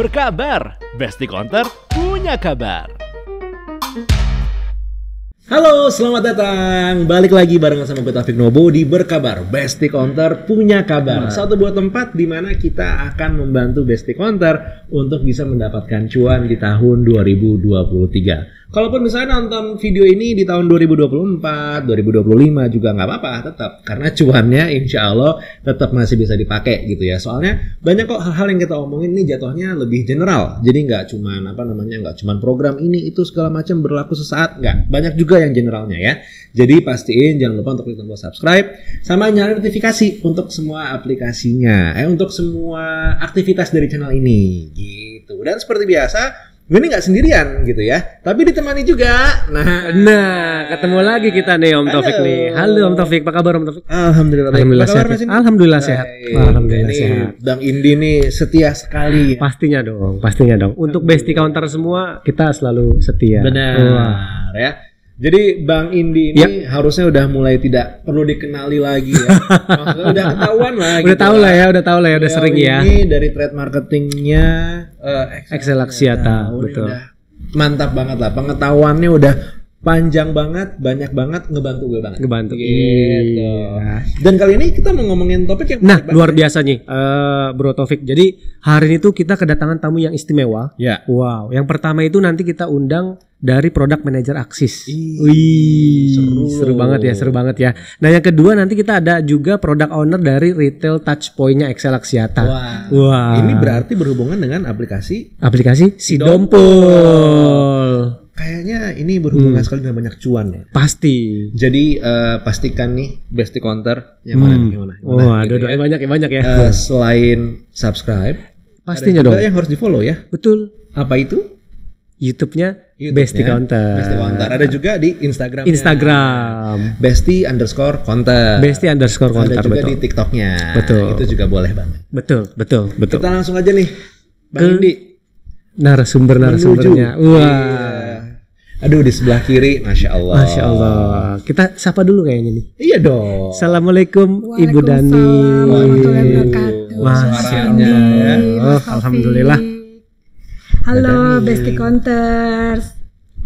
Berkabar, Besti Counter punya kabar. Halo, selamat datang. Balik lagi barengan sama gue Taufik Nobo di Berkabar, Besti Counter punya kabar. Satu buah tempat di mana kita akan membantu Besti Counter untuk bisa mendapatkan cuan di tahun 2023. Kalaupun misalnya nonton video ini di tahun 2024, 2025 juga nggak apa-apa tetap. Karena cuannya insya Allah tetap masih bisa dipakai gitu ya. Soalnya banyak kok hal-hal yang kita omongin ini jatuhnya lebih general. Jadi nggak cuman nggak cuman program ini itu segala macam berlaku sesaat, nggak. Banyak juga yang generalnya ya. Jadi pastiin jangan lupa untuk klik tombol subscribe sama nyalain notifikasi untuk semua aplikasinya, untuk semua aktivitas dari channel ini gitu. Dan seperti biasa, gue ini nggak sendirian gitu ya, tapi ditemani juga. Nah, ketemu lagi kita nih Om Taufik nih. Halo Om Taufik, apa kabar Om Taufik? Alhamdulillah baik. Alhamdulillah Apa kabar, sehat. Mas Indi? Alhamdulillah sehat. Alhamdulillah Ini sehat. Bang Indi nih setia sekali. Pastinya dong. Untuk Besti Counter semua kita selalu setia. Benar Wah. ya. Jadi Bang Indi ini harusnya udah mulai tidak perlu dikenali lagi ya. Maksudnya udah ketahuan lah. Udah tahu lah ya, udah sering ya. Ini dari trade marketingnya Excel Axiata, Ini betul. udah mantap banget lah. Pengetahuannya udah panjang banget, banyak banget, ngebantu gue banget. Ngebantu. Gitu. Iya. Dan kali ini kita mau ngomongin topik yang Nah, menarik banget. luar biasa nih, Bro Taufik. Jadi hari ini tuh kita kedatangan tamu yang istimewa. Ya. Wow. Yang pertama itu nanti kita undang dari Product Manager Axis. Ih, Wih, seru banget ya. Nah, yang kedua nanti kita ada juga Product Owner dari Retail Touchpoint-nya Excel Axiata. Wah. Ini berarti berhubungan dengan aplikasi. Sidompol. Kayaknya ini berhubungan sekali dengan banyak cuan ya. Pasti. Jadi pastikan nih Besti Counter yang mana nih, yang mana. Wah, gitu ya. banyak ya. Selain subscribe, Pastinya ada juga dong. yang harus di follow ya. Betul. Apa itu? YouTube-nya YouTube-nya Besti Counter. Besti Counter. Ada juga di Instagram. Besti_Counter. Besti_Counter. Ada juga betul. di TikTok-nya. Betul. Itu juga boleh banget. Betul. Kita langsung aja nih, Bang Indi. Narasumbernya. Menuju. Wah. Iya. Aduh, di sebelah kiri, Masya Allah. Masya Allah. Kita sapa dulu kayaknya nih. Iya dong. Assalamualaikum Ibu Dani. Warahmatullahi wabarakatuh. Masya Suaranya, Allah. ya. Oh, alhamdulillah. Halo Besti Counters.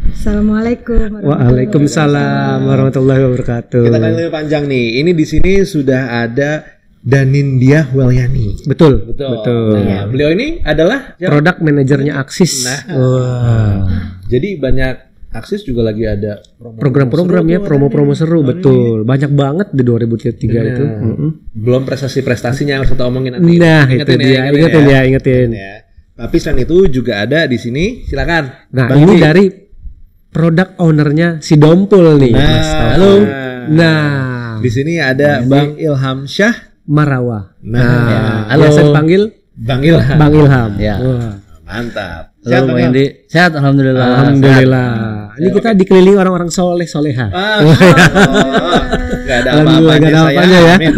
Assalamualaikum. Waalaikumsalam warahmatullahi wabarakatuh. Kita kali lebih panjang nih. Ini di sini sudah ada Danindya Welyani. Betul. Nah, beliau ini adalah Product manajernya Axis. Nah. Wah. Jadi banyak Axis juga lagi ada Program-program ya, promo-promo seru, betul. Banyak banget di 2023 itu. Belum prestasi-prestasinya yang harus kita omongin nanti. Nah, itu dia. Ingetin. Ya. Tapi selain itu juga ada di sini, silakan. Nah, Bang ini Indi. dari product ownernya Sidompol nih. Nah, Mas Taufik. halo. Nah, Di sini ada Bang Ilham Syah. Marawa. Nah, halo. Biasa dipanggil Bang Ilham. Bang Ilham. Ya. Wah. Mantap. Halo Bang Bang Ilham? Indi, sehat alhamdulillah. Alhamdulillah. Ini kita dikelilingi orang-orang soleha. Ah, Gak ada Alhamdulillah, apa-apanya nggak ada saya. apanya ya. Amin.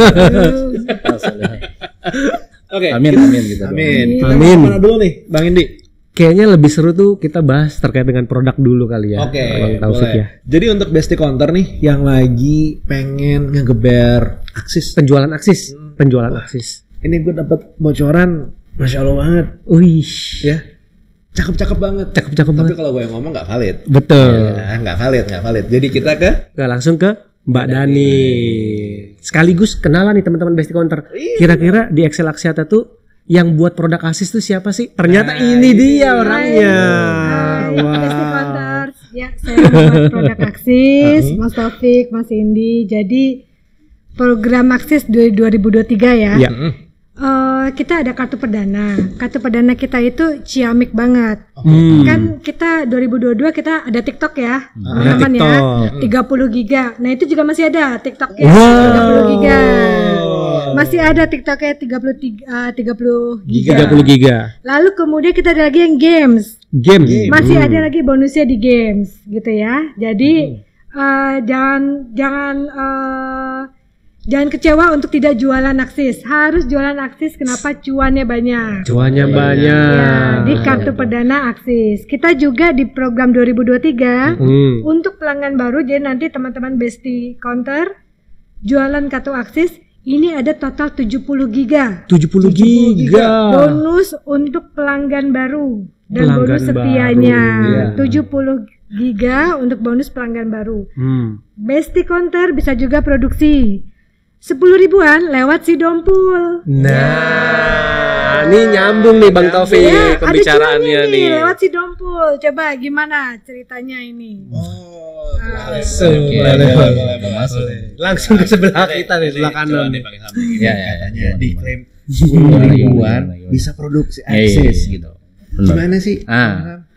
Oke. Amin gitu. Amin. Kita Amin. mau kemana dulu nih, Bang Indi? Kayaknya lebih seru tuh kita bahas terkait dengan produk dulu kali ya. Oke, Bang Taufik boleh. ya. Jadi untuk Besti Counter nih yang lagi pengen ngegeber Axis. Penjualan Axis. Ini gue dapat bocoran, Masya Allah banget, Wih. ya. Cakep-cakep banget. Cakep-cakep Tapi banget. kalau gue yang ngomong nggak valid. Betul. Ya, nggak valid. Jadi kita ke Nah, langsung ke Mbak Dani. Sekaligus kenalan nih teman-teman Besti Counter. Kira-kira di Excel Axiata tuh yang buat produk Axis tuh siapa sih? Ternyata ini dia orangnya. Hai, Besti Counters. Ya, saya membuat produk Axis, Mas Taufik, Mas Indi. Jadi program Axis 2023 ya. Ya. Kita ada kartu perdana. Kartu perdana kita itu ciamik banget. Kan kita 2022 kita ada TikTok ya, teman-teman ya. 30 giga. Nah, itu juga masih ada TikToknya 30 giga. Masih ada TikToknya 30 giga. 30 giga. Lalu kemudian kita ada lagi yang games. Game. Masih ada lagi bonusnya di games gitu ya. Jadi jangan kecewa untuk tidak jualan Axis. Harus jualan Axis. Kenapa? Cuannya banyak. Cuannya banyak. Ya, di kartu perdana Axis. Kita juga di program 2023 untuk pelanggan baru. Jadi nanti teman-teman Besti Counter jualan kartu Axis Ini ada total 70 giga. 70 giga. Bonus untuk pelanggan baru dan Pelanggan bonus setianya. baru, iya. 70 giga untuk bonus pelanggan baru. Hmm. Besti Counter bisa juga produksi 10 ribuan lewat si Dompul. Nah, ini nyambung nih Bang Taufik Ya, ada pembicaraannya cuannya nih. lewat si Dompul. Coba gimana ceritanya ini? Langsung, langsung ke sebelah kita nih, sebelah kanan nih. Katanya diklaim 10 ribuan bisa produksi akses gitu. Gimana sih?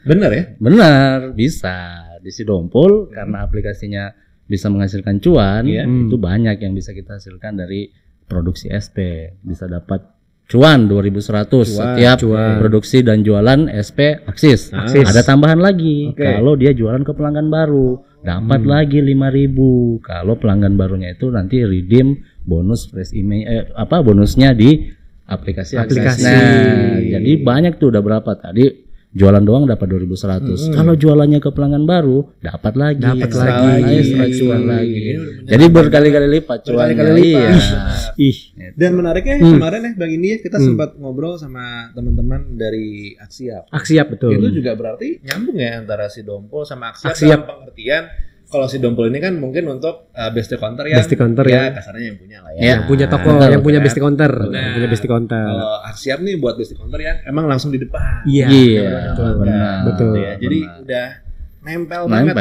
Bener ya? Benar, bisa di si Dompul karena aplikasinya bisa menghasilkan cuan, itu banyak yang bisa kita hasilkan dari produksi SP. Bisa dapat cuan 2.100 setiap produksi dan jualan SP Aksis. Ada tambahan lagi kalau dia jualan ke pelanggan baru, dapat lagi 5.000. Kalau pelanggan barunya itu nanti redeem bonus fresh email bonusnya di aplikasi. Nah, jadi banyak tuh, udah berapa tadi? Jualan doang dapat 2.100. Kalau jualannya ke pelanggan baru dapat lagi extra cuan lagi. Jadi berkali-kali lipat cuannya. Dan menariknya kemarin ya Bang Indi, kita sempat ngobrol sama teman-teman dari Aksiap. Aksiap, betul. Itu juga berarti nyambung ya antara si Dompul sama Aksiap dalam pengertian. Kalau si Dompul ini kan mungkin untuk Besti Counter yang kasarnya yang punya lah ya. Yang punya toko, yang punya Besti Counter, yang punya Besti Counter. Kalau Aksiap nih buat Besti Counter yang emang langsung di depan. Iya, betul. Ya. Jadi udah nempel banget.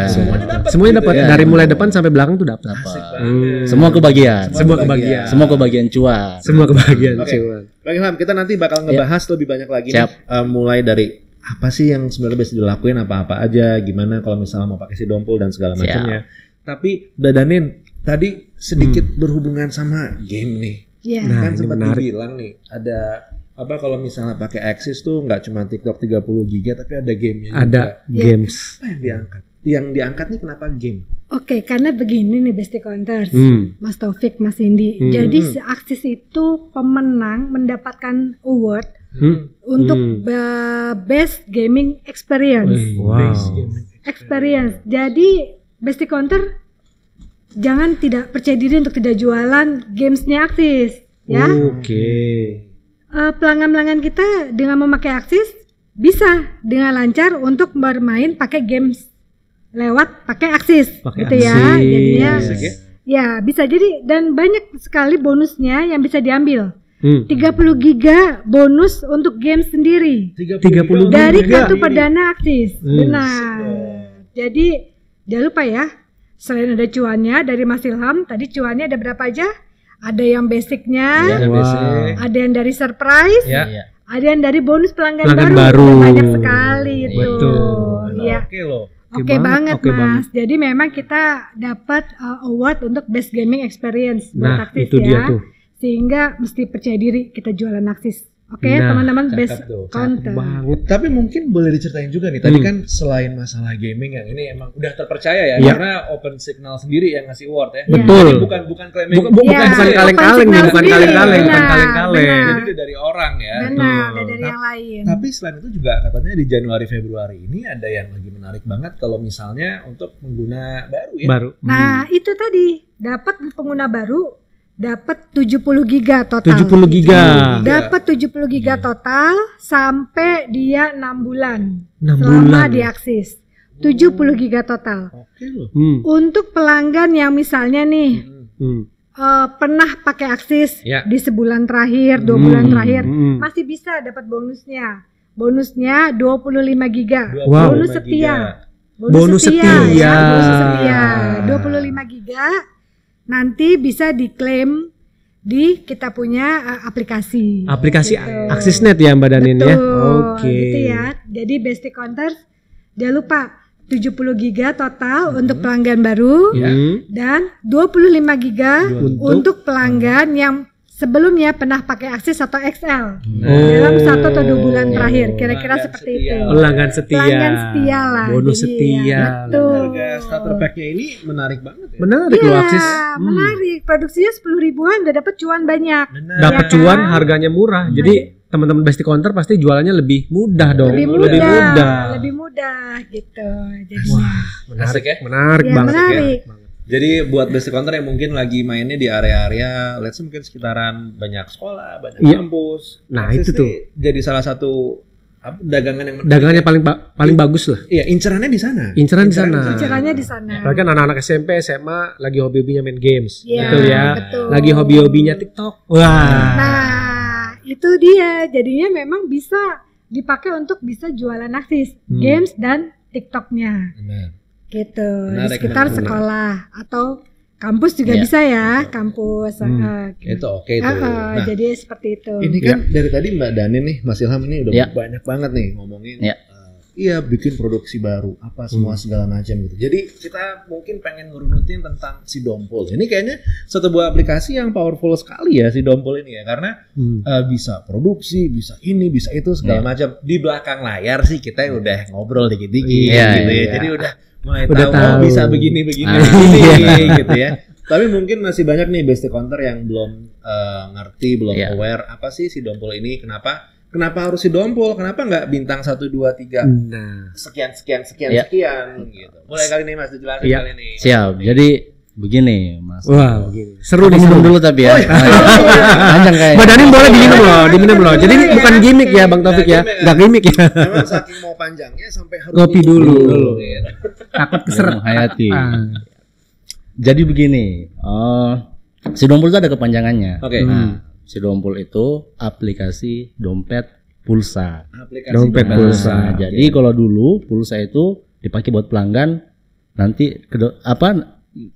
Semuanya dapat dari mulai depan sampai belakang tuh dapat. Semua kebagian. Semua kebagian cuan. Semua kebagian cuan. Bang Ilham, kita nanti bakal ngebahas lebih banyak lagi nih, mulai dari apa sih yang sebenarnya bisa dilakuin, apa-apa aja, gimana kalau misalnya mau pakai si Dompul dan segala macamnya. Tapi Dadanin tadi sedikit berhubungan sama game nih. Kan sempat dibilang nih ada kalau misalnya pakai Aksis tuh nggak cuma TikTok 30 giga tapi ada gamenya juga. Ada games. Apa yang diangkat? Yang diangkat nih kenapa game? Oke, karena begini nih Besti Counters, Mas Taufik, Mas Indi. Jadi si Aksis itu pemenang mendapatkan award untuk best gaming experience. Experience. Jadi Besti Counter jangan tidak percaya diri untuk tidak jualan gamesnya Aksis, ya. Pelanggan-pelanggan kita dengan memakai Aksis bisa dengan lancar untuk bermain pakai games lewat pakai Aksis, gitu ya. Jadinya ya bisa jadi, dan banyak sekali bonusnya yang bisa diambil. 30 giga bonus untuk game sendiri. 30 dari kartu perdana Aksis. Benar. Jadi jangan lupa ya, selain ada cuannya dari Mas Ilham, tadi cuannya ada berapa aja? Ada yang basicnya, ada yang dari surprise, ada yang dari bonus pelanggan baru. Banyak sekali itu. Ya. Oke banget Mas. Jadi memang kita dapat award untuk best gaming experience buat Aksis itu ya. dia tuh. Sehingga mesti percaya diri kita jualan Aksis. Oke, teman-teman Best Counter. Tapi mungkin boleh diceritain juga nih. Tadi kan selain masalah gaming yang ini emang udah terpercaya ya, karena Open Signal sendiri yang ngasih award ya. Betul. Bukan claiming. Bukan kaleng-kaleng nih, bukan kaleng-kaleng. Jadi udah dari orang ya. Benar, dari yang lain. Tapi selain itu juga katanya di Januari Februari ini ada yang lagi menarik banget kalau misalnya untuk pengguna baru ya. Nah, itu tadi dapat pengguna baru. Dapat 70 giga total. 70 giga. Dapat 70 giga total sampai dia 6 bulan. 6 selama bulan di Aksis. 70 giga total. Untuk pelanggan yang misalnya nih pernah pakai Aksis di sebulan terakhir, 2 bulan terakhir, masih bisa dapat bonusnya. Bonusnya 25 giga. Bonus setia. Bonus setia. 25 giga. Nanti bisa diklaim di kita punya aplikasi. Aplikasi gitu. Aksisnet ya Mbak Danin ya. Gitu ya. Jadi Besti Counter jangan lupa 70 giga total untuk pelanggan baru dan 25 giga untuk pelanggan yang sebelumnya pernah pakai Aksis atau XL dalam 1 atau 2 bulan terakhir, kira-kira seperti itu. Pelanggan setia lah. Bonus setia. Betul. Harga starter pack-nya ini menarik banget ya. Menarik loh Aksis. Menarik. Produksinya 10 ribuan udah dapat cuan banyak. Dapat cuan, harganya murah. Jadi teman-teman Besti Counter pasti jualannya lebih mudah dong. Lebih mudah gitu. Jadi menarik banget. menarik. Jadi buat basic counter yang mungkin lagi mainnya di area-area, let's say mungkin sekitaran banyak sekolah, banyak kampus. Nah, Akses itu tuh. nih jadi salah satu dagangan yang Dagangannya paling bagus lah. Iya, incerannya di sana. Inceran di sana. Caranya di sana. Apalagi kan anak-anak SMP, SMA lagi hobi-hobinya main games. Iya, Betul ya. betul. Lagi hobi-hobinya TikTok. Wah. Nah, itu dia. Jadinya memang bisa dipakai untuk bisa jualan aksis, games dan TikToknya. Benar. Gitu. Menarik, Di sekitar menarik. sekolah atau kampus juga Iya. bisa ya, kampus. Itu oke itu. Nah, Jadi seperti itu. ini kan dari tadi Mbak Dani nih, Mas Ilham ini udah Ya. banyak banget nih ngomongin. Ya. Iya, bikin produksi baru, apa semua segala macam gitu. Jadi kita mungkin pengen ngerunutin tentang si Dompol. Ini kayaknya satu buah aplikasi yang powerful sekali ya si Dompol ini ya, karena bisa produksi, bisa ini, bisa itu segala macam. Di belakang layar sih kita udah ngobrol dikit-dikit Iya, gitu ya. iya. Jadi udah mulai Udah tahu, tahu. oh bisa begini Ah. gitu ya. Tapi mungkin masih banyak nih basic counter yang belum ngerti, belum Iya. aware apa sih si Dompol ini, Kenapa harus si Dompol? Kenapa nggak bintang 1, 2, 3 Nah. sekian Iya. gitu. Mulai kali ini Mas dijelasin Iya. kali ini. Siap. Jadi begini, Mas. Wah, begini. Seru nih, Minum seru. dulu tapi ya. Panjang kayak. Mbak Dani boleh diminum loh. Jadi ini bukan gimmick ya Bang Taufik ya. Enggak gimmick ya. Memang saking mau panjangnya sampai harus Kopi dulu. gitu. Takut keseret. Menghayati. Ah. Jadi begini, si Dompol itu ada kepanjangannya. Oke. Nah, si Dompol itu aplikasi dompet pulsa. Aplikasi Dompet pulsa. Nah, jadi kalau dulu pulsa itu dipakai buat pelanggan, nanti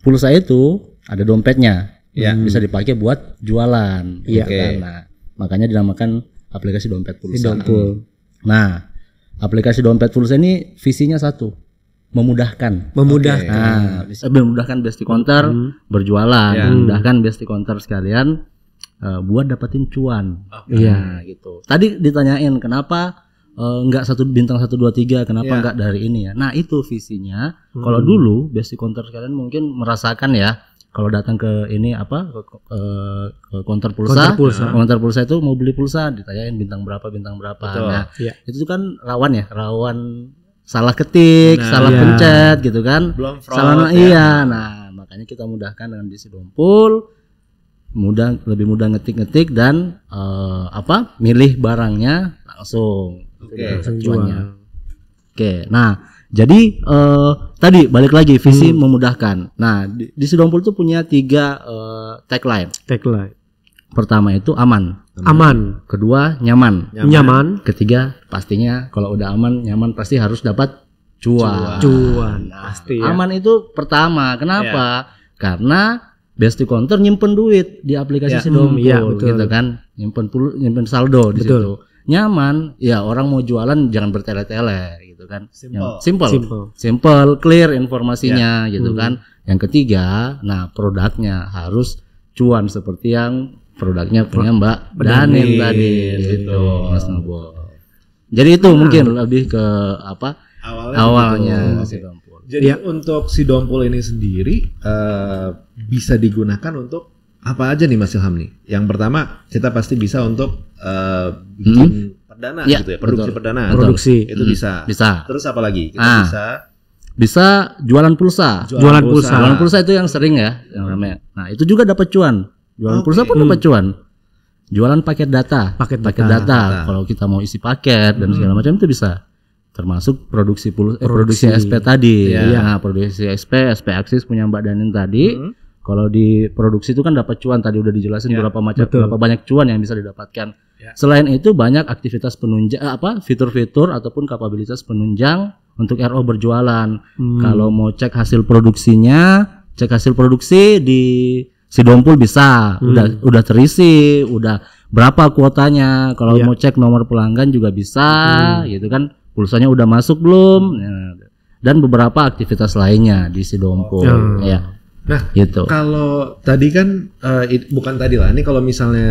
pulsa itu ada dompetnya, Iya. bisa dipakai buat jualan. Iya. Gitu kan. Nah, makanya dinamakan aplikasi dompet pulsa. Dompol. Nah, aplikasi dompet pulsa ini visinya satu, memudahkan. Memudahkan. Nah, bisa memudahkan besti counter berjualan, Ya. memudahkan besti counter sekalian buat dapetin cuan. Iya. Nah, gitu. Tadi ditanyain kenapa nggak bintang 1, 2, 3, kenapa Ya. nggak dari ini ya? Nah, itu visinya. Kalau dulu besti counter sekalian mungkin merasakan ya, kalau datang ke ini ke counter pulsa, counter pulsa itu mau beli pulsa ditanyain bintang berapa. Betul. Nah, Iya. itu kan rawan salah ketik, salah Iya. pencet gitu kan. Belum fraud, Salah ya. iya. Nah, makanya kita mudahkan dengan di si Dompol. Lebih mudah ngetik-ngetik dan milih barangnya langsung. Oke. Itu Langsung tujuannya. jual. Oke. Nah, jadi tadi balik lagi visi memudahkan. Nah, di si Dompol itu punya 3 tagline. Tagline. Pertama itu aman, Aman, kedua nyaman. nyaman, Ketiga pastinya kalau udah aman nyaman pasti harus dapat cuan. cuan. Nah, Pasti ya. aman itu pertama. Kenapa? Karena Besti Counter nyimpen duit di aplikasi si Dompol, iya, betul. gitu kan? Nyimpen saldo di Betul. situ. Nyaman, ya orang mau jualan jangan bertele-tele, gitu kan? Simple. Simple, clear informasinya, gitu kan? Yang ketiga, nah produknya harus cuan seperti yang produknya punya Mbak Danin tadi, gitu, Mas Nobo. Jadi itu mungkin lebih ke apa? Awalnya si Dompol. Jadi untuk si Dompol ini sendiri bisa digunakan untuk apa aja nih Mas Ilham nih? Yang pertama kita pasti bisa untuk bikin perdana Ya, gitu ya, produksi betul. perdana. Produksi. Itu bisa. Bisa. Terus apa lagi? Kita Bisa jualan pulsa. Jualan pulsa. Jualan pulsa itu yang sering ya, yang ramai. Nah, itu juga dapat cuan. Jualan pulsa pun dapat cuan. Jualan paket data. Paket data. data. Kalau kita mau isi paket dan segala macam itu bisa. Termasuk produksi SP tadi. Nah, produksi SP Aksis punya Mbak Danin tadi. Kalau di produksi itu kan dapat cuan, tadi udah dijelasin berapa banyak cuan yang bisa didapatkan. Selain itu banyak aktivitas penunjang fitur-fitur ataupun kapabilitas penunjang untuk RO berjualan. Kalau mau cek hasil produksinya, cek hasil produksi di si Dompol bisa, udah terisi, udah berapa kuotanya. Kalau mau cek nomor pelanggan juga bisa, gitu kan. Pulsanya udah masuk belum? Dan beberapa aktivitas lainnya di si Dompol, ya. Nah, gitu. Kalau tadi kan bukan tadi lah. Ini kalau misalnya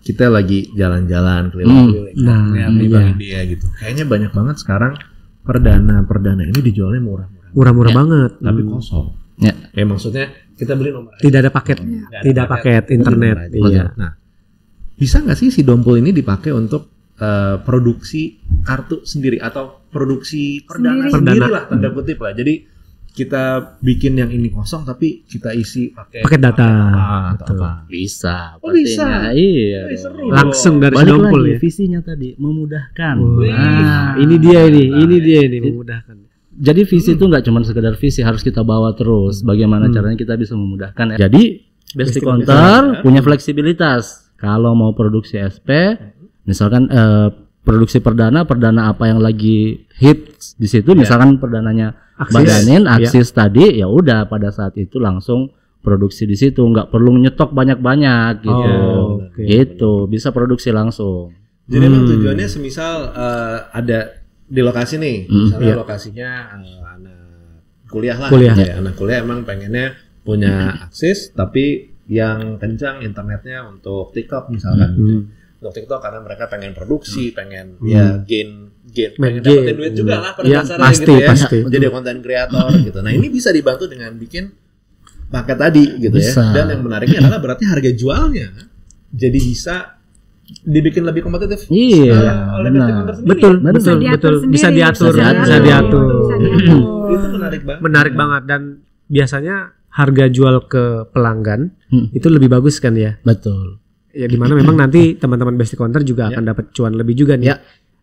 kita lagi jalan-jalan keliling-keliling, lihat dia gitu. Kayaknya banyak banget sekarang perdana ini dijualnya murah-murah. Murah-murah banget. Tapi kosong. Ya. Kayak maksudnya kita beli nomor Tidak ada paket. Tidak paket internet. Iya. Nah, bisa nggak sih si Dompol ini dipakai untuk produksi kartu sendiri atau produksi perdana sendiri lah, tanda kutip lah. Jadi kita bikin yang ini kosong tapi kita isi pakai data. atau Betul. apa. Bisa. Oh, bisa. pastinya. Iya. Wih, seru. Langsung dari Balik Sidompul lagi ya. visinya tadi memudahkan. Nah, ini dia ini memudahkan. Jadi visi itu nggak cuma sekedar visi, harus kita bawa terus. Bagaimana caranya kita bisa memudahkan. Jadi Besti Counter punya fleksibilitas. Kalau mau produksi SP, misalkan produksi perdana apa yang lagi hits di situ, misalkan perdananya Badanin, Axis tadi, ya udah pada saat itu langsung produksi di situ, nggak perlu nyetok banyak-banyak gitu. Gitu, bisa produksi langsung. Jadi emang tujuannya semisal ada di lokasi nih, misalnya lokasinya anak kuliah lah. Ya, anak kuliah emang pengennya punya akses tapi yang kencang internetnya untuk TikTok misalkan. Untuk TikTok karena mereka pengen produksi, pengen ya gain pengen dapetin duit juga lah pada dasarnya gitu ya. Menjadi konten kreator gitu. Nah, ini bisa dibantu dengan bikin paket tadi gitu ya. Dan yang menariknya adalah berarti harga jualnya jadi bisa dibikin lebih kompetitif. Iya, oleh Besti Counter sendiri. Betul. Bisa diatur. Itu menarik banget. Menarik banget dan biasanya harga jual ke pelanggan itu lebih bagus kan ya. Betul. Ya dimana memang nanti teman-teman Besti Counter juga akan dapat cuan lebih juga nih.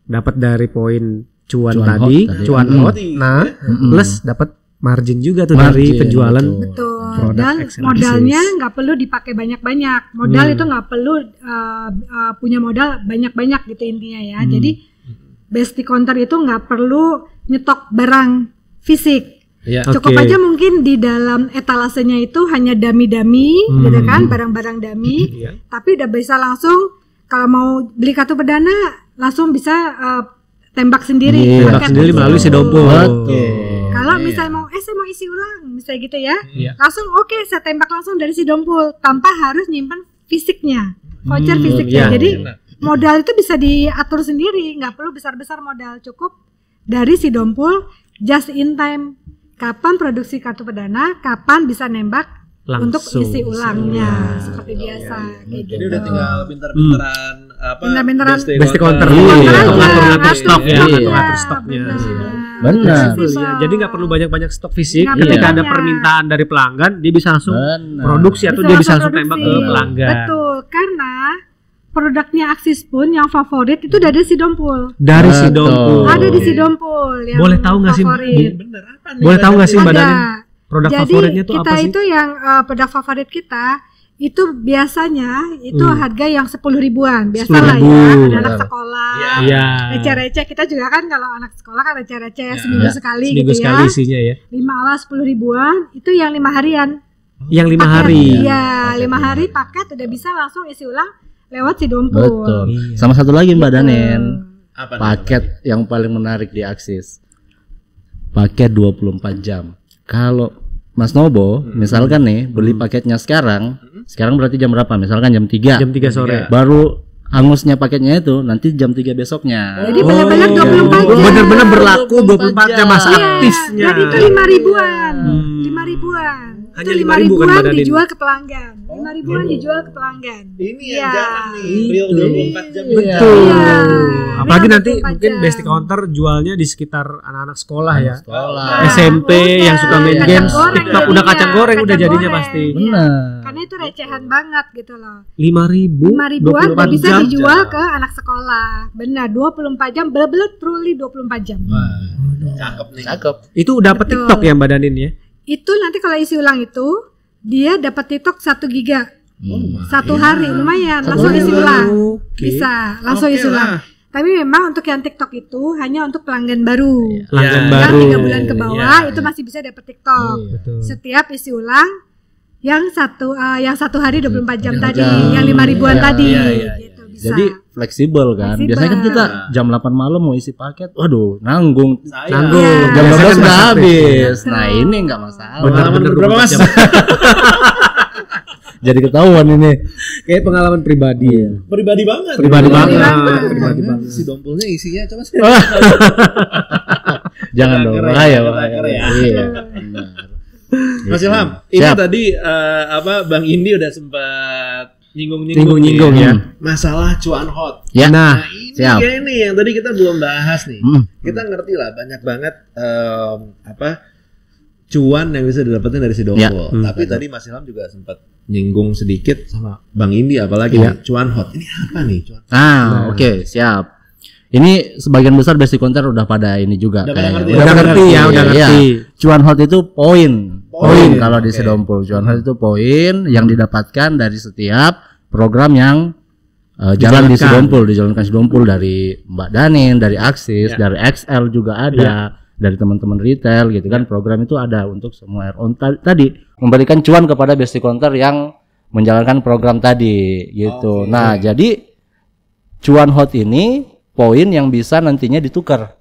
Dapat dari poin cuan tadi, cuan hot. Nah, plus dapat margin juga tuh dari penjualan. Betul. Dan modalnya nggak perlu dipakai banyak-banyak. Modal itu nggak perlu punya modal banyak-banyak gitu intinya ya. Jadi Besti Counter itu nggak perlu nyetok barang fisik. Cukup aja mungkin di dalam etalasenya itu hanya dummy-dummy gitu kan, barang-barang dummy. Tapi udah bisa langsung kalau mau beli kartu perdana langsung bisa tembak sendiri. Tembak sendiri melalui Sidompul. Kalau misalnya mau saya mau isi ulang misalnya gitu ya, langsung saya tembak langsung dari Sidompul tanpa harus nyimpan fisiknya, voucher fisiknya. Jadi modal itu bisa diatur sendiri, nggak perlu besar-besar modal, cukup dari Sidompul just in time. Kapan produksi kartu perdana, kapan bisa nembak langsung untuk isi ulangnya seperti biasa. Jadi udah tinggal pintar-pintaran Besti Counter ngatur stok ya, ngatur stoknya. Benar. Jadi nggak perlu banyak-banyak stok fisik. Ketika ada permintaan dari pelanggan, dia bisa langsung produksi atau dia bisa langsung tembak ke pelanggan. Betul, karena produknya Axis pun yang favorit itu dari Sidompul. Dari Sidompul. Ada di Sidompul yang boleh tahu nggak sih? Boleh tahu nggak sih Mbak Danin? Produk favoritnya tuh apa sih? Jadi kita itu yang produk favorit kita itu biasanya itu harga yang 10 ribuan. Biasalah ya, anak sekolah. Receh-receh kita juga kan kalau anak sekolah kan receh-receh seminggu sekali gitu ya. Seminggu sekali isinya ya. 10 ribuan itu yang 5 harian. Yang 5 hari. Iya, 5 hari paket udah bisa langsung isi ulang lewat Sidompul. Betul. Sama satu lagi Mbak Danin. Paket yang paling menarik di Axis. Paket 24 jam. Kalau Mas Nobo, misalkan nih beli paketnya sekarang berarti jam berapa? Misalkan jam 3. Jam 3 sore. Baru hangusnya paketnya itu nanti jam 3 besoknya. Jadi benar-benar 24 jam. Benar-benar berlaku 24 jam masa aktifnya. Dan itu 5 ribuan. 5 ribuan. Hanya itu 5 ribu kan Mbak Danin? dijual ke pelanggan. 5 ribuan dijual ke pelanggan. Ini yang jarang nih, real 24 jam. Betul. Iya. Apalagi nanti 24 mungkin jam. Besti Counter jualnya di sekitar anak-anak sekolah ya. Sekolah. SMP yang suka main kacang games, goreng TikTok jadinya, udah kacang goreng udah kacang jadinya goreng. pasti. Iya. Benar. Karena itu recehan banget gitu loh. 5 ribuan udah 24 bisa jam. dijual ke anak sekolah. Benar, 24 jam, bener-bener truly 24 jam. Cakep nih. Itu dapat Betul. TikTok ya Mbak Danin ya? Itu nanti kalau isi ulang itu dia dapat TikTok 1 giga. 1 hari lumayan, langsung isi ulang. Bisa, langsung isi ulang. Tapi memang untuk yang TikTok itu hanya untuk pelanggan baru. Pelanggan Yang baru. 3 bulan ke bawah itu masih bisa dapat TikTok. Setiap isi ulang yang satu hari 24 jam tadi, yang 5 ribuan tadi gitu bisa. Jadi fleksibel kan. Fleksibel. Biasanya kan kita jam 8 malam mau isi paket, waduh nanggung. Nanggung. Iya. Jam 12 Biasanya udah kan habis. Nah ini nggak masalah. Bener-bener Berapa Mas? Jadi ketahuan ini. Kayak pengalaman pribadi ya. Pribadi banget. Pribadi banget. Pribadi banget. Si Dompulnya isinya coba sih. Jangan dong, Keren, bahaya. keren ya. Iya. Benar. Mas Ilham, ini tadi Bang Indi udah sempat Nyinggung-nyinggung ya. Masalah cuan hot. Ya. Nah, Ini siap. kayak nih yang tadi kita belum bahas nih. Kita ngerti lah banyak banget cuan yang bisa didapetin dari si Dompol. Ya. Tapi tadi Mas Ilham juga sempat nyinggung sedikit sama Bang Indi apalagi nih, cuan hot. Ini apa nih cuan? Oke, siap. Ini sebagian besar basic counter udah pada ini juga. Udah pada ngerti Udah ngerti ya, udah ngerti. Cuan hot itu poin kalau di Oke. Sidompul. Cuan hot itu poin yang didapatkan dari setiap program yang jalan di Sidompul, dijalankan Sidompul dari Mbak Danin, dari Axis, dari XL juga ada, dari teman-teman retail gitu kan. Program itu ada untuk semua RO tadi memberikan cuan kepada basic counter yang menjalankan program tadi gitu. Nah, jadi cuan hot ini poin yang bisa nantinya ditukar.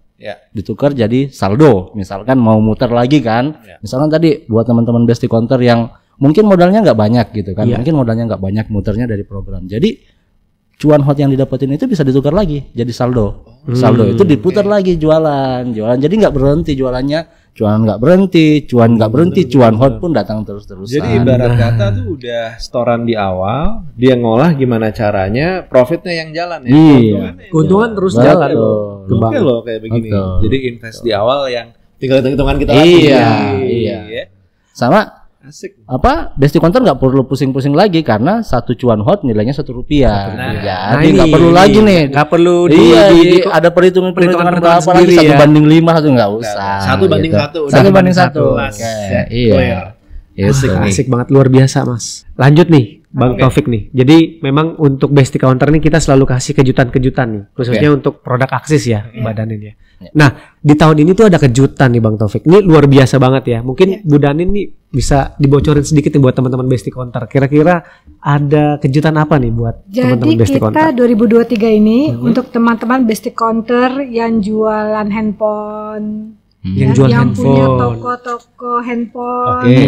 Ditukar jadi saldo. Misalkan mau muter lagi kan. Misalkan tadi buat teman-teman basic counter yang mungkin modalnya nggak banyak gitu kan. Mungkin modalnya nggak banyak muternya dari program. Jadi cuan hot yang didapetin itu bisa ditukar lagi jadi saldo. Saldo itu diputar lagi jualan. Jadi nggak berhenti jualannya. Cuan nggak berhenti, cuan hot pun datang terus-terusan. Jadi ibarat kata tuh udah setoran di awal, dia ngolah gimana caranya, profitnya yang jalan ya. Keuntungan terus Betul. jalan. Oke loh kayak begini. Betul. Jadi invest di awal yang tinggal hitung-hitungan kita Iya. Ya. Sama Asik. basic counter nggak perlu pusing-pusing lagi karena satu cuan hot nilainya Rp1. Jadi nggak ini. perlu lagi nih. Nggak perlu Ada perhitungan perhitungan berapa lagi sendiri 1/5 itu nggak usah. 1/1 gitu. udah. 1/1. Jelas. Oke, Ya, iya. Asik nih. Asik banget, luar biasa Mas. Lanjut nih Bang Taufik nih. Jadi memang untuk basic counter nih kita selalu kasih kejutan-kejutan nih, khususnya untuk produk Axis ya, Mbak Danin ya. Nah, di tahun ini tuh ada kejutan nih Bang Taufik. Ini luar biasa banget ya. Mungkin Bu Danin nih bisa dibocorin sedikit nih buat teman-teman basic counter. Kira-kira ada kejutan apa nih buat teman-teman Jadi basic kita counter? 2023 ini untuk teman-teman basic counter yang jualan handphone, Yang jual yang punya handphone. toko-toko handphone, Oke.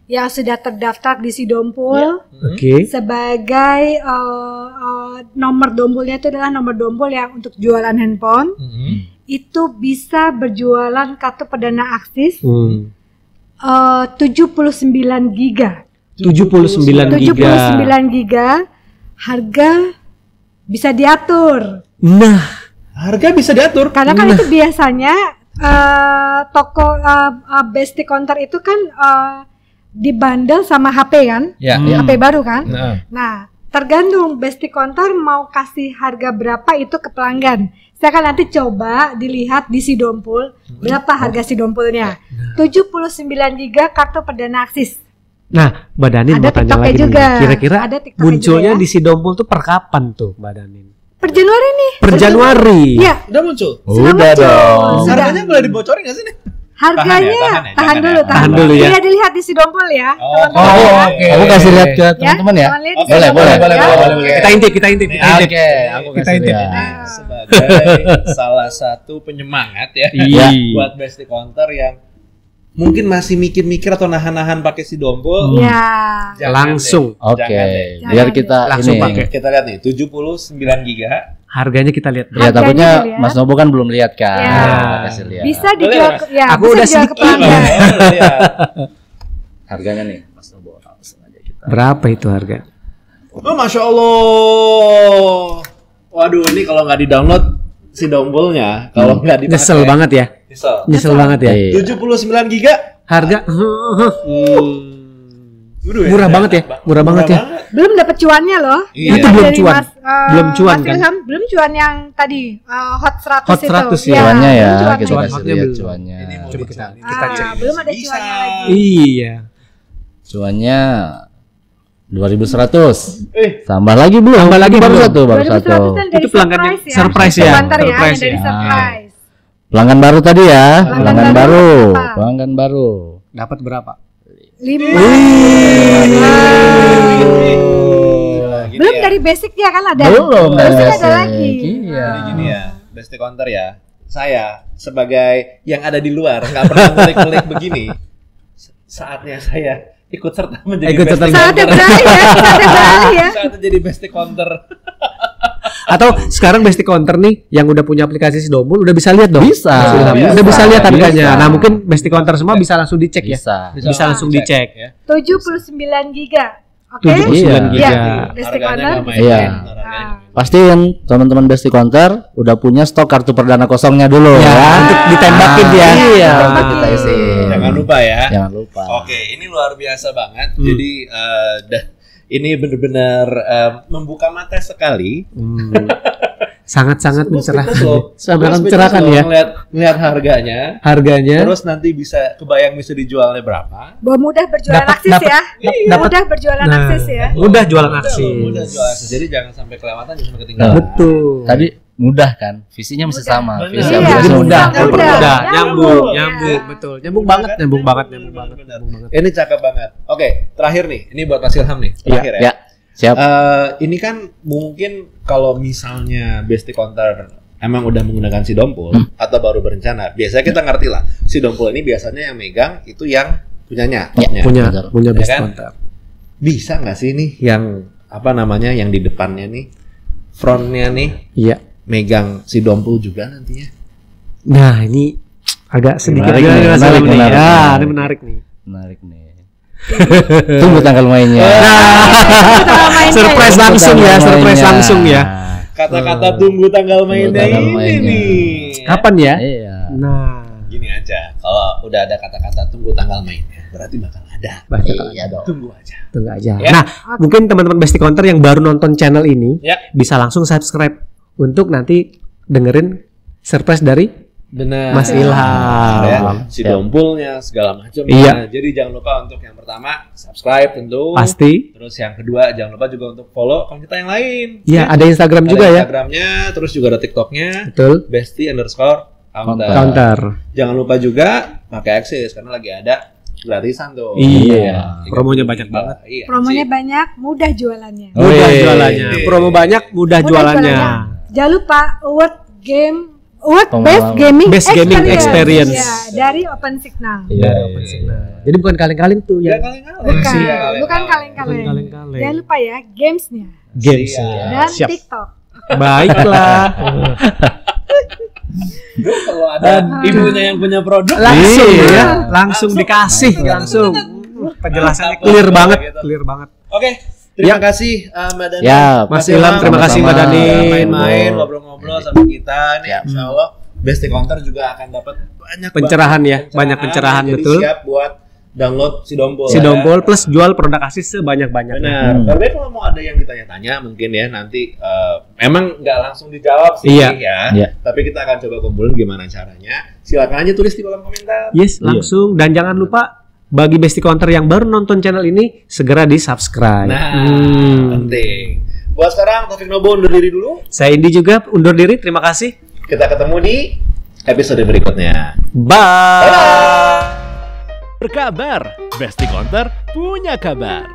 yang sudah terdaftar di Sidompul Oke. sebagai nomor dompolnya itu adalah nomor dompol yang untuk jualan handphone. Itu bisa berjualan kartu perdana Axis 79 giga. 79 giga. 79 giga. Harga bisa diatur. Nah, Harga bisa diatur. Karena kan itu biasanya toko basic counter itu kan dibandel sama HP kan? HP baru kan? Nah, tergantung basic counter mau kasih harga berapa itu ke pelanggan. Saya akan nanti coba dilihat di Sidompul berapa harga Sidompulnya. 79 giga kartu perdana Axis. nah Mbak Danin Ada mau tanya TikToknya lagi nih. juga. Kira-kira Ada TikToknya munculnya juga ya. di Sidompul tuh per kapan tuh Mbak Danin? Per Januari nih. Per Januari. Iya. Udah muncul. Sudah muncul. Sudah. Harganya boleh dibocorin nggak sih nih? Harganya tahan ya. Tahan dulu ya. Iya, dilihat di Sidompul ya. Aku kasih lihat ke teman-teman ya. Teman lihat di Boleh, Sidompul boleh, ya. boleh. Kita intip. Oke, aku Kita kasih intip. lihat. Sebagai salah satu penyemangat ya Iya. buat basic counter yang mungkin masih mikir-mikir atau nahan-nahan pakai Sidompul. Iya. Jangan Langsung. deh. Oke, Jangan deh. biar kita Langsung ini. pakai. Kita lihat nih 79 giga. Harganya kita lihat. Ya, Harganya takutnya dilihat. Mas Nobo kan belum lihat kan. Ya. Kasih lihat. Bisa Boleh, dijual Mas? ya, Aku bisa udah dijual ke sedikit. pelanggan. Iya. Harganya nih, Mas Nobo. Langsung aja kita. Berapa itu harga? Oh, Masya Allah. Waduh, ini kalau nggak di-download Sidompulnya, kalau nggak dipakai. Nyesel banget ya. Nyesel banget ya. Iya. 79 giga. Harga Waduh, murah banget ya. Murah banget ya. Belum dapat cuannya loh. Iya. Yang Itu belum dari cuan. Mas, Belum cuan Mas kan? Ilham, belum cuan yang tadi hot 100 Hot itu. 100 ya. Cuannya ya, belum cuannya. kita Cuan kasih hotnya lihat belum. cuannya. Coba kita Ah, belum ada Bisa. cuannya lagi. Iya. Cuannya 2.100. Tambah lagi belum? Tambah lagi baru belum? satu, baru 2.100 satu. kan dari Itu pelanggan yang surprise surprise ya. Sebentar ya, Surprise yang dari ya. surprise. Pelanggan baru tadi ya, pelanggan baru, berapa? pelanggan baru. Dapat berapa? 5. Belum dari basicnya kan ada. Belum dari Basic ada basic. lagi. Iya. Jadi gini ya, basic counter ya. Saya sebagai yang ada di luar nggak pernah ngulik-ngulik begini. Saatnya saya ikut serta menjadi Ikut serta. basic Saatnya counter. beralih ya, saatnya beralih ya. Saatnya jadi basic counter. Atau sekarang basic counter nih yang udah punya aplikasi Sidompul udah bisa lihat dong. Bisa. Udah bisa lihat harganya. Bisa. Nah, mungkin basic counter semua bisa langsung dicek ya. Bisa. Bisa langsung dicek. Ya. 79 giga. Oke. 79 Iya. giga. Ya, basic Harganya counter. nggak main. Iya. Ah. Pastiin teman-teman basic counter udah punya stok kartu perdana kosongnya dulu Ya, ya. untuk ditembakin ya. Iya, Ditembakin. untuk kita isi. Ya Jangan lupa ya. Jangan lupa. Oke, ini luar biasa banget. Jadi ini benar-benar membuka mata sekali. Sangat-sangat mencerahkan. Sangat mencerahkan ya. Ngeliat harganya. Terus nanti bisa kebayang bisa dijualnya berapa. Mudah berjualan aksis ya. Mudah berjualan aksis ya. Mudah jualan aksis. Mudah jualan aksis. Jadi jangan sampai kelewatan, jangan sampai ketinggalan. Betul. Tadi mudah kan? Visinya masih sama. Benar. Visi Iya, aplikasi mudah. mudah. Nyambung, betul. Nyambung banget. Benar. Ini cakep banget. Oke, terakhir nih. Ini buat Mas Ilham nih. Terakhir ya. Ya, siap. Ini kan mungkin kalau misalnya Besti Counter emang udah menggunakan si Dompul atau baru berencana, biasanya kita ngerti lah. Si Dompul ini biasanya yang megang itu yang punyanya, topnya. Punya Besti kan? Counter. Bisa nggak sih nih yang apa namanya yang di depannya nih, frontnya nih, Iya. megang si Dompul juga nantinya? Nah, ini agak sedikit Menarik nih, masalah nih. menarik. Ini menarik nih. Menarik nih. Tunggu tanggal mainnya. Surprise langsung ya, surprise langsung ya. Kata-kata tunggu tanggal mainnya tanggal ini mainnya. nih. Kapan ya? Iya. Nah, Gini aja, kalau udah ada kata-kata tunggu tanggal mainnya, berarti bakal ada. Iya dong. Tunggu aja. tunggu aja. Ya. Nah, mungkin teman-teman Besti Counter yang baru nonton channel ini Ya. bisa langsung subscribe untuk nanti dengerin surprise dari Benar. Mas Ilham. Ya, si Dompulnya segala macam. Iya. Jadi jangan lupa untuk yang pertama subscribe tentu. Pasti. Terus yang kedua jangan lupa juga untuk follow akun kita yang lain. Iya, ada Instagram Ada juga ya. Instagramnya, terus juga ada TikToknya. Betul. Besti_counter. Counter. Jangan lupa juga pakai Aksis karena lagi ada gratisan tuh. Iya. 30 Promonya giga. banyak banget. Iya. Promonya banyak, mudah jualannya. Mudah Wih. jualannya. Promo banyak, mudah jualannya. Jangan lupa Best Pengalaman. Gaming Best Gaming Experience. Ya, dari Open Signal. Iya. Jadi bukan kaleng-kaleng tuh Ya yang kaleng-kaleng. Bukan, Iya, bukan bukan kaleng-kaleng. kaleng-kaleng. Jangan lupa ya, gamesnya games. Siap. dan Siap. TikTok. Baiklah. Kalau ada ibunya yang punya produk Langsung iya. ya, langsung dikasih langsung. Penjelasannya clear banget, clear banget. Oke, terima kasih Mbak Dani. Ya, Mas Ilham, terima kasih Mbak Dani. Main-main, ngobrol-ngobrol sama kita nih. Insya Allah Besti Counter juga akan dapat banyak Pencerahan banget ya, banyak pencerahan, Jadi betul. siap buat download si Dompul. Si ya. Dompul plus jual produk aksis sebanyak-banyaknya. Benar. Tapi kalau mau ada yang ditanya-tanya mungkin ya nanti emang nggak langsung dijawab sih Iya. ya. Iya. Tapi kita akan coba kumpulin gimana caranya. Silakan aja tulis di kolom komentar. Yes, langsung. Dan jangan lupa bagi Besti Counter yang baru nonton channel ini segera di subscribe. Nah, penting. Buat sekarang Taufik Nobo undur diri dulu. Saya Indi juga undur diri. Terima kasih. Kita ketemu di episode berikutnya. Bye. Berkabar, Besti Counter punya kabar.